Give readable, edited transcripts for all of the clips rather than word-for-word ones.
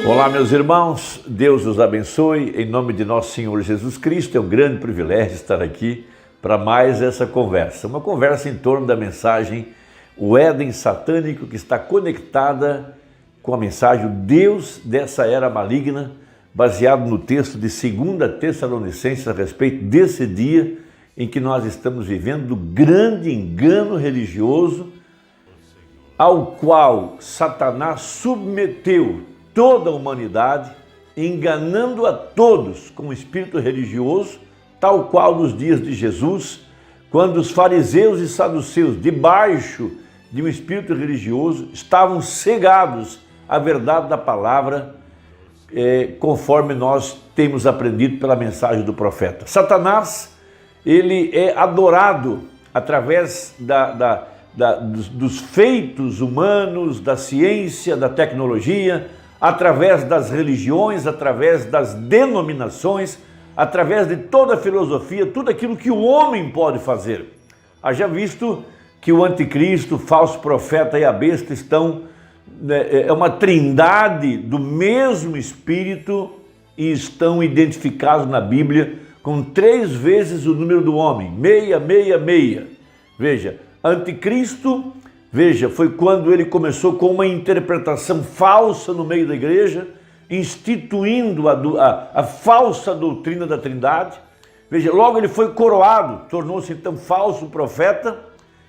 Olá, meus irmãos, Deus os abençoe, em nome de nosso Senhor Jesus Cristo. É um grande privilégio estar aqui para mais essa conversa. Uma conversa em torno da mensagem O Éden Satânico, que está conectada com a mensagem O Deus dessa Era Maligna, baseado no texto de 2 Tessalonicenses a respeito desse dia em que nós estamos vivendo, do grande engano religioso ao qual Satanás submeteu toda a humanidade, enganando a todos com o espírito religioso, tal qual nos dias de Jesus, quando os fariseus e saduceus, debaixo de um espírito religioso, estavam cegados à verdade da palavra, conforme nós temos aprendido pela mensagem do profeta. Satanás, ele é adorado através dos feitos humanos, da ciência, da tecnologia, através das religiões, através das denominações, através de toda a filosofia, tudo aquilo que o homem pode fazer. Haja visto que o anticristo, o falso profeta e a besta estão, é uma trindade do mesmo espírito e estão identificados na Bíblia com 3 vezes o número do homem, 666. Veja, anticristo, veja, foi quando ele começou com uma interpretação falsa no meio da igreja, instituindo a falsa doutrina da Trindade. Veja, logo ele foi coroado, tornou-se então falso profeta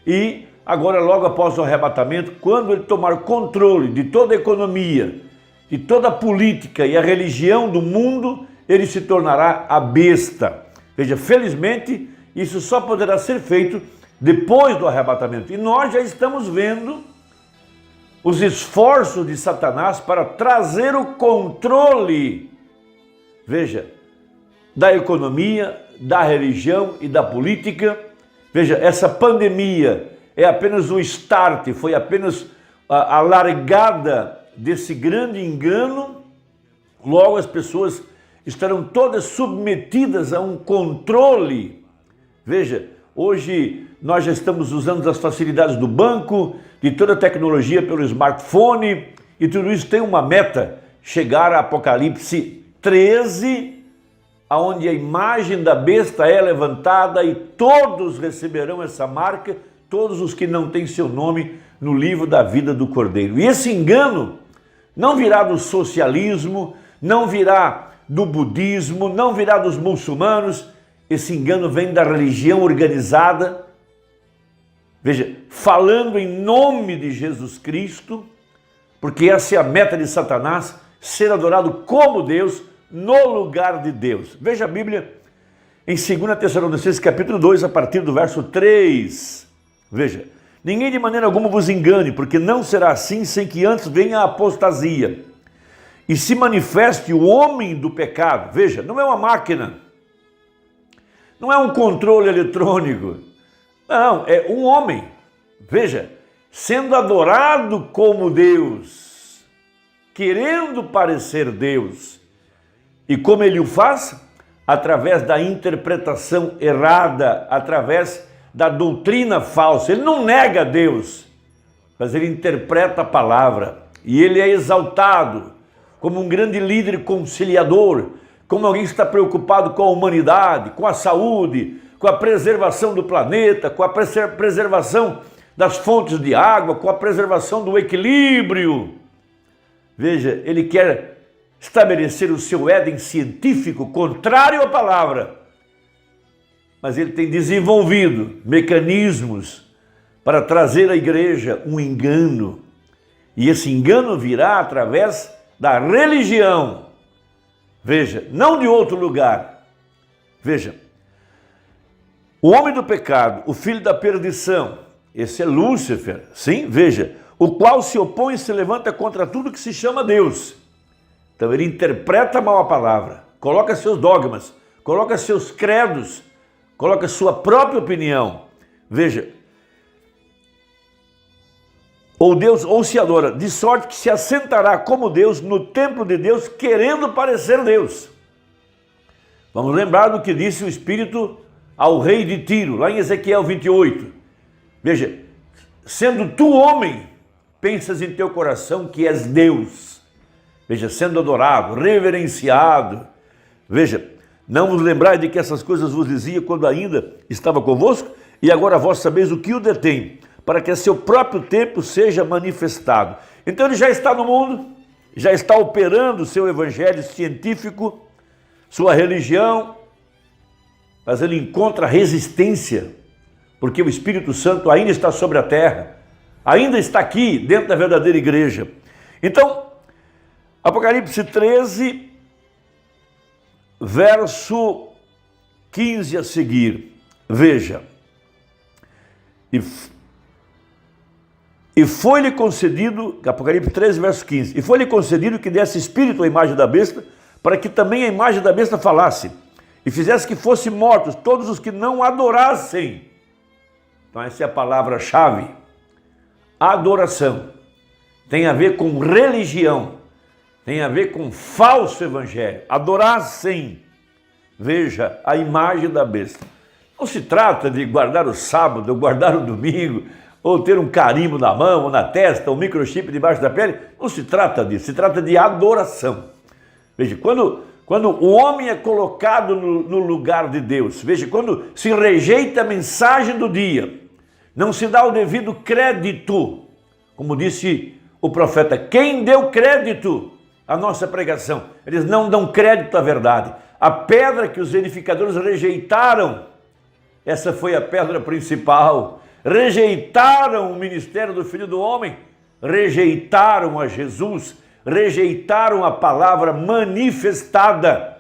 e agora logo após o arrebatamento, quando ele tomar controle de toda a economia, de toda a política e a religião do mundo, ele se tornará a besta. Veja, felizmente isso só poderá ser feito depois do arrebatamento. E nós já estamos vendo os esforços de Satanás para trazer o controle, veja, da economia, da religião e da política. Veja, essa pandemia é apenas o start, foi apenas a largada desse grande engano. Logo as pessoas estarão todas submetidas a um controle. Veja, hoje nós já estamos usando as facilidades do banco, de toda a tecnologia pelo smartphone, e tudo isso tem uma meta, chegar a Apocalipse 13, onde a imagem da besta é levantada e todos receberão essa marca, todos os que não têm seu nome no livro da vida do Cordeiro. E esse engano não virá do socialismo, não virá do budismo, não virá dos muçulmanos. Esse engano vem da religião organizada, veja, falando em nome de Jesus Cristo, porque essa é a meta de Satanás, ser adorado como Deus, no lugar de Deus. Veja a Bíblia em 2 Tessalonicenses capítulo 2, a partir do verso 3. Veja, ninguém de maneira alguma vos engane, porque não será assim sem que antes venha a apostasia e se manifeste o homem do pecado. Veja, não é uma máquina, não é um controle eletrônico, não, é um homem, veja, sendo adorado como Deus, querendo parecer Deus. E como ele o faz? Através da interpretação errada, através da doutrina falsa. Ele não nega Deus, mas ele interpreta a palavra. E ele é exaltado como um grande líder conciliador, como alguém que está preocupado com a humanidade, com a saúde, com a preservação do planeta, com a preservação das fontes de água, com a preservação do equilíbrio. Veja, ele quer estabelecer o seu Éden científico, contrário à palavra. Mas ele tem desenvolvido mecanismos para trazer à igreja um engano. E esse engano virá através da religião. Veja, não de outro lugar. Veja, o homem do pecado, o filho da perdição, esse é Lúcifer, sim, veja, o qual se opõe e se levanta contra tudo que se chama Deus. Então ele interpreta mal a palavra, coloca seus dogmas, coloca seus credos, coloca sua própria opinião. Veja, ou Deus, ou se adora, de sorte que se assentará como Deus no templo de Deus, querendo parecer Deus. Vamos lembrar do que disse o Espírito ao rei de Tiro, lá em Ezequiel 28. Veja, sendo tu homem, pensas em teu coração que és Deus. veja, sendo adorado, reverenciado. Veja, não vos lembrai de que essas coisas vos dizia quando ainda estava convosco? E agora vós sabeis o que o detém, para que a seu próprio tempo seja manifestado. Então ele já está no mundo, já está operando o seu evangelho científico, sua religião, mas ele encontra resistência, porque o Espírito Santo ainda está sobre a terra, ainda está aqui dentro da verdadeira igreja. Então, Apocalipse 13, verso 15 a seguir, veja, e foi-lhe concedido, Apocalipse 13, verso 15, e foi-lhe concedido que desse espírito à imagem da besta, para que também a imagem da besta falasse, e fizesse que fossem mortos todos os que não adorassem. Então essa é a palavra-chave. Adoração. Tem a ver com religião. Tem a ver com falso evangelho. Adorassem. Veja, a imagem da besta. Não se trata de guardar o sábado, ou guardar o domingo, ou ter um carimbo na mão, ou na testa, ou um microchip debaixo da pele. Não se trata disso. Se trata de adoração. Veja, quando o homem é colocado no lugar de Deus, veja, quando se rejeita a mensagem do dia, não se dá o devido crédito, como disse o profeta, quem deu crédito à nossa pregação? Eles não dão crédito à verdade. A pedra que os edificadores rejeitaram, essa foi a pedra principal. Rejeitaram o ministério do Filho do Homem, rejeitaram a Jesus, rejeitaram a palavra manifestada,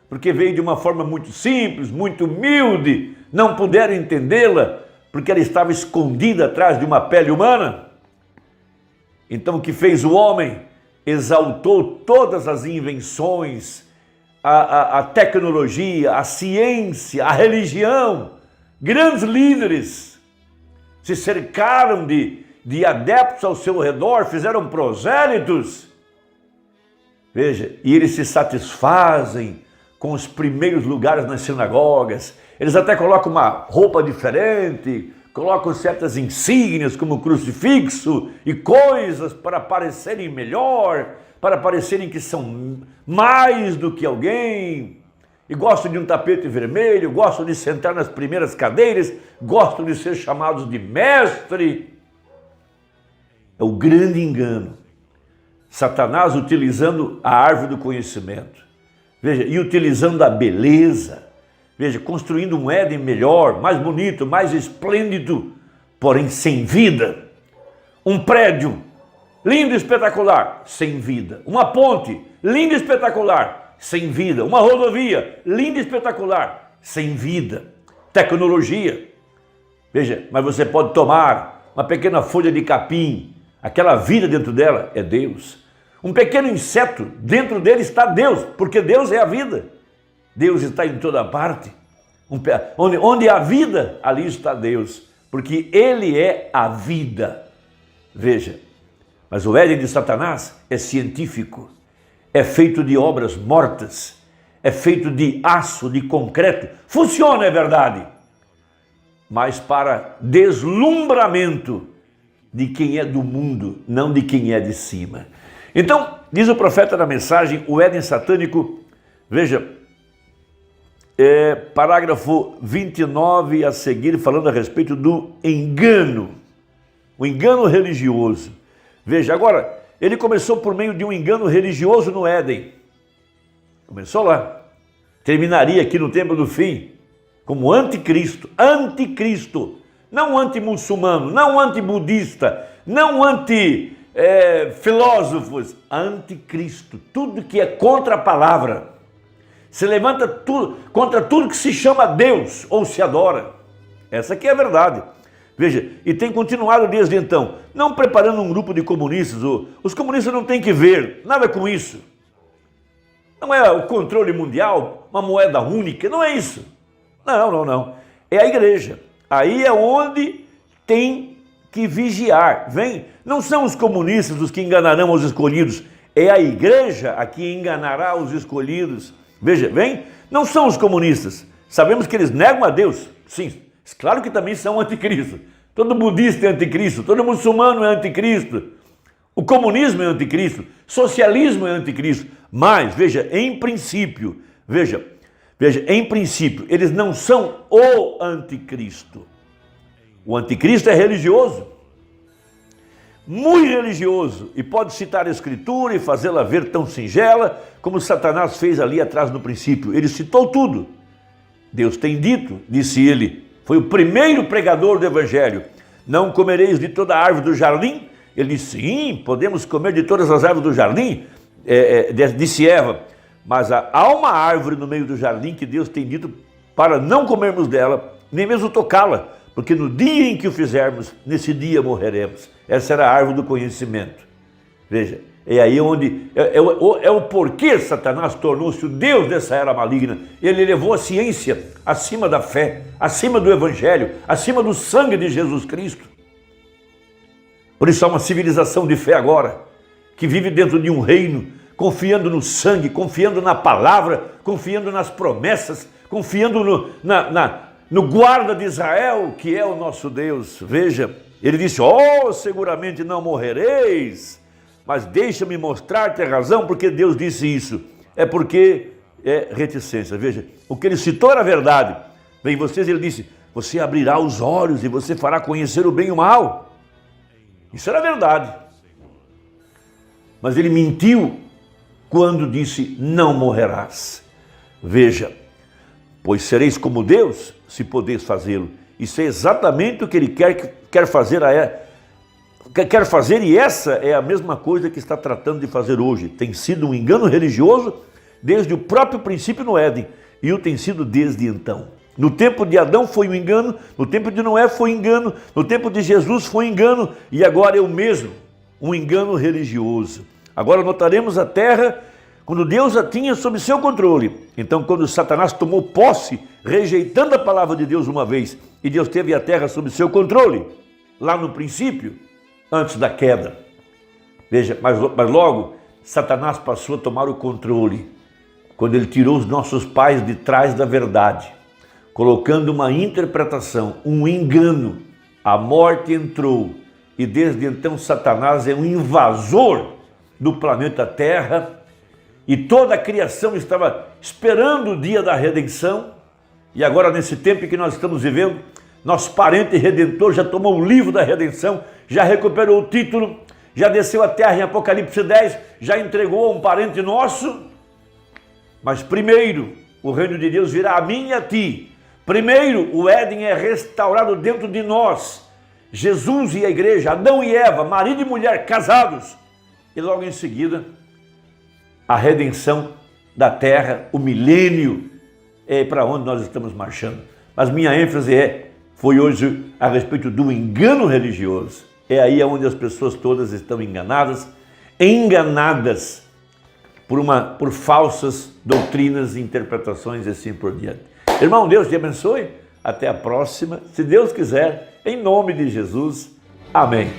porque veio de uma forma muito simples, muito humilde, não puderam entendê-la, porque ela estava escondida atrás de uma pele humana. Então o que fez o homem? Exaltou todas as invenções, a tecnologia, a ciência, a religião. Grandes líderes se cercaram de adeptos ao seu redor, fizeram prosélitos. Veja, e eles se satisfazem com os primeiros lugares nas sinagogas. Eles até colocam uma roupa diferente, colocam certas insígnias como crucifixo e coisas para parecerem melhor, para parecerem que são mais do que alguém. E gostam de um tapete vermelho, gostam de sentar nas primeiras cadeiras, gostam de ser chamados de mestre. É o grande engano. Satanás utilizando a árvore do conhecimento, veja, e utilizando a beleza, veja, construindo um Éden melhor, mais bonito, mais esplêndido, porém sem vida. Um prédio lindo e espetacular, sem vida. Uma ponte linda e espetacular, sem vida. Uma rodovia linda e espetacular, sem vida. Tecnologia, veja, mas você pode tomar uma pequena folha de capim, aquela vida dentro dela é Deus. Um pequeno inseto, dentro dele está Deus, porque Deus é a vida. Deus está em toda parte. Onde há vida, ali está Deus, porque Ele é a vida. Veja, mas o Éden de Satanás é científico, é feito de obras mortas, é feito de aço, de concreto. Funciona, é verdade, mas para deslumbramento de quem é do mundo, não de quem é de cima. Então, diz o profeta na mensagem, o Éden satânico, veja, parágrafo 29 a seguir, falando a respeito do engano, o engano religioso. Veja, agora, ele começou por meio de um engano religioso no Éden. Começou lá. Terminaria aqui no tempo do fim, como anticristo, não anti-muçulmano, não anti-budista, não anti-filósofos, anticristo, tudo que é contra a palavra. Se levanta contra tudo que se chama Deus ou se adora. Essa aqui é a verdade. Veja, e tem continuado desde então, não preparando um grupo de comunistas. Os comunistas não têm que ver nada com isso. Não é o controle mundial, uma moeda única, não é isso. Não. É a igreja. Aí é onde tem que vigiar. Vem, não são os comunistas os que enganarão os escolhidos, é a igreja a que enganará os escolhidos. Veja, vem, não são os comunistas. Sabemos que eles negam a Deus. Sim, claro que também são anticristo. Todo budista é anticristo, todo muçulmano é anticristo. O comunismo é anticristo, socialismo é anticristo, mas, veja, em princípio, em princípio, eles não são o anticristo. O anticristo é religioso, muito religioso, e pode citar a Escritura e fazê-la ver tão singela como Satanás fez ali atrás no princípio. Ele citou tudo. Deus tem dito, disse ele, foi o primeiro pregador do Evangelho, não comereis de toda a árvore do jardim? Ele disse, sim, podemos comer de todas as árvores do jardim, disse Eva, mas há uma árvore no meio do jardim que Deus tem dito para não comermos dela, nem mesmo tocá-la, porque no dia em que o fizermos, nesse dia morreremos. Essa era a árvore do conhecimento. Veja, é aí onde, é o porquê Satanás tornou-se o Deus dessa era maligna. Ele levou a ciência acima da fé, acima do Evangelho, acima do sangue de Jesus Cristo. Por isso há uma civilização de fé agora, que vive dentro de um reino, confiando no sangue, confiando na palavra, confiando nas promessas, confiando no guarda de Israel, que é o nosso Deus. Veja, ele disse, seguramente não morrereis, mas deixa-me mostrar-te a razão porque Deus disse isso. É porque é reticência. Veja, o que ele citou era verdade. Bem, ele disse, você abrirá os olhos e você fará conhecer o bem e o mal. Isso era verdade. Mas ele mentiu quando disse, não morrerás. Veja, pois sereis como Deus, se podeis fazê-lo. Isso é exatamente o que ele quer fazer, e essa é a mesma coisa que está tratando de fazer hoje. Tem sido um engano religioso desde o próprio princípio no Éden, e o tem sido desde então. No tempo de Adão foi um engano, no tempo de Noé foi engano, no tempo de Jesus foi engano, e agora é o mesmo, um engano religioso. Agora notaremos a terra quando Deus a tinha sob seu controle. Então, quando Satanás tomou posse, rejeitando a palavra de Deus uma vez, e Deus teve a terra sob seu controle, lá no princípio, antes da queda. Veja, mas logo, Satanás passou a tomar o controle, quando ele tirou os nossos pais de trás da verdade, colocando uma interpretação, um engano. A morte entrou, e desde então Satanás é um invasor do planeta Terra, e toda a criação estava esperando o dia da redenção, e agora nesse tempo que nós estamos vivendo, nosso parente redentor já tomou o livro da redenção, já recuperou o título, já desceu à terra em Apocalipse 10, já entregou a um parente nosso. Mas primeiro o reino de Deus virá a mim e a ti. Primeiro o Éden é restaurado dentro de nós, Jesus e a igreja, Adão e Eva, marido e mulher casados, e logo em seguida a redenção da terra, o milênio, é para onde nós estamos marchando. Mas minha ênfase foi hoje a respeito do engano religioso. É aí onde as pessoas todas estão enganadas por falsas doutrinas, interpretações e assim por diante. Irmão, Deus te abençoe. Até a próxima, se Deus quiser, em nome de Jesus. Amém.